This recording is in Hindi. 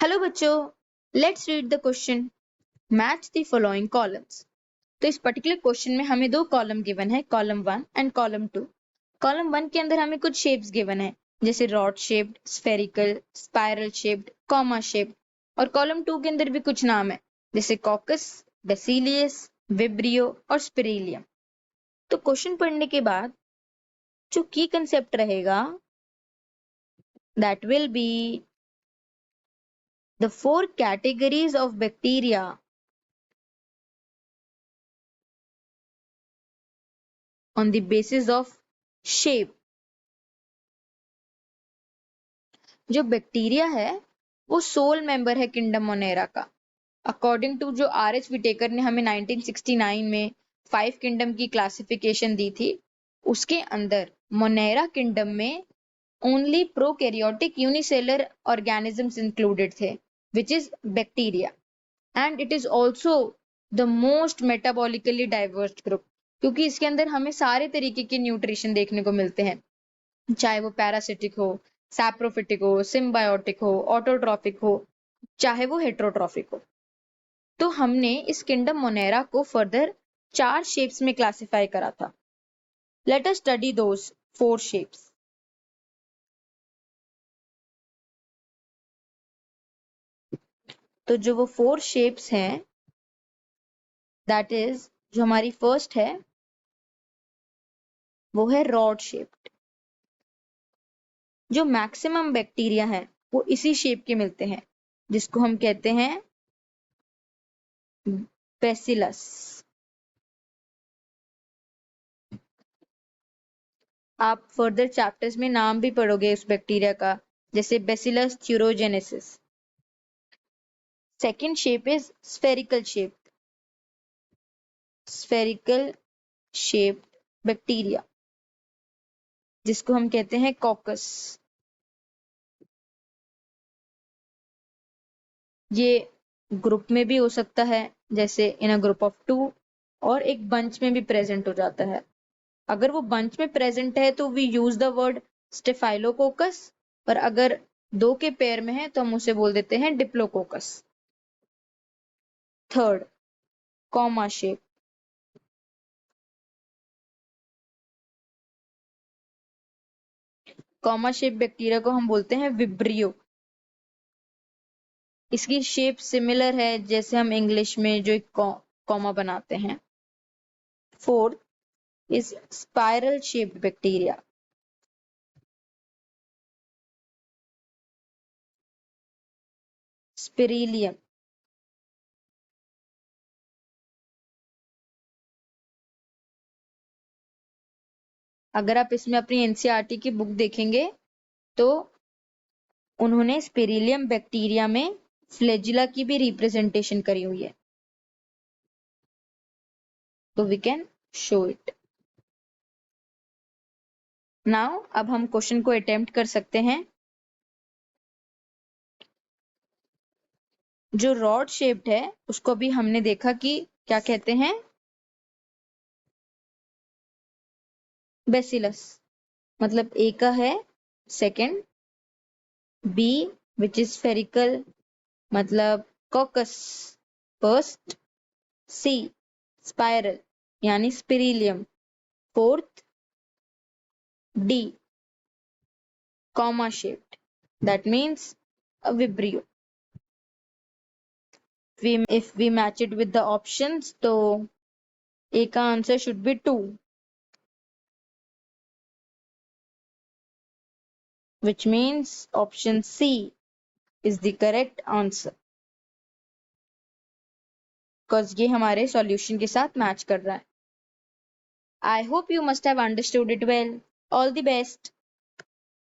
हेलो बच्चों, let's read the question. Match the following columns. तो इस पर्टिकुलर क्वेश्चन में हमें दो कॉलम गिवन है, कॉलम 1 एंड कॉलम 2। कॉलम 1 के अंदर हमें कुछ शेप्स गिवन है, जैसे rod shaped, spherical, spiral shaped, comma shaped. और कॉलम 2 के अंदर भी कुछ नाम है, जैसे कॉकस, बेसिलियस, विब्रियो और स्पिरिलियम। तो क्वेश्चन पढ़ने के बाद जो की कंसेप्ट रहेगा, that will be the four categories of bacteria on the basis of shape। जो बैक्टीरिया है वो सोल मेंबर है किंगडम मोनेरा का। अकॉर्डिंग टू जो आर.एच. विटेकर ने हमें 1969 में 5 किंगडम की क्लासिफिकेशन दी थी, उसके अंदर मोनेरा किंगडम में only prokaryotic unicellular organisms included थे, which is bacteria. And it is also the most metabolically diverse group, क्योंकि इसके अंदर हमें सारे तरीके के न्यूट्रिशन देखने को मिलते हैं, चाहे वो पैरासिटिक हो, सैप्रोफिटिक हो, सिम्बायोटिक हो, ऑटोट्रॉफिक हो, चाहे वो हेट्रोट्रॉफिक हो। तो हमने इस किंगडम मोनेरा को फर्दर 4 शेप्स में क्लासिफाई करा था। लेट अस स्टडी दोस 4 शेप्स। तो जो वो 4 शेप्स हैं, दैट इज, जो हमारी फर्स्ट है वो है रॉड शेप्ड। जो मैक्सिमम बैक्टीरिया है वो इसी शेप के मिलते हैं, जिसको हम कहते हैं बेसिलस। आप फर्दर चैप्टर्स में नाम भी पढ़ोगे उस बैक्टीरिया का, जैसे Bacillus thuringiensis. Second shape is spherical shape. Spherical shaped bacteria, जिसको हम कहते हैं कॉकस। ये ग्रुप में भी हो सकता है, जैसे इन अ ग्रुप ऑफ 2, और एक बंच में भी प्रेजेंट हो जाता है। अगर वो बंच में प्रेजेंट है तो we use the word staphylococcus, और अगर 2 के पेयर में है तो हम उसे बोल देते हैं diplococcus. Third, comma shape. Comma shape bacteria को हम बोलते हैं विब्रियो। इसकी शेप सिमिलर है जैसे हम इंग्लिश में जो एक कॉमा बनाते हैं। Fourth is spiral shaped bacteria. Spirillum. अगर आप इसमें अपनी एनसीईआरटी की बुक देखेंगे तो उन्होंने स्पिरिलियम बैक्टीरिया में फ्लैजिला की भी रिप्रेजेंटेशन करी हुई है, तो we can show it now. अब हम क्वेश्चन को अटेम्प्ट कर सकते हैं। जो रॉड शेप्ड है उसको भी हमने देखा कि क्या कहते हैं, बेसिलस। मतलब ए का है second, B which is spherical मतलब कॉकस फर्स्ट, सी स्पाइरल यानी spirillum fourth, D comma shaped that means a vibrio। If we match it with the options, तो A का answer should be 2, which means option C is the correct answer, because ये हमारे सॉल्यूशन के साथ मैच कर रहा है। I hope you must have understood it well. All the best.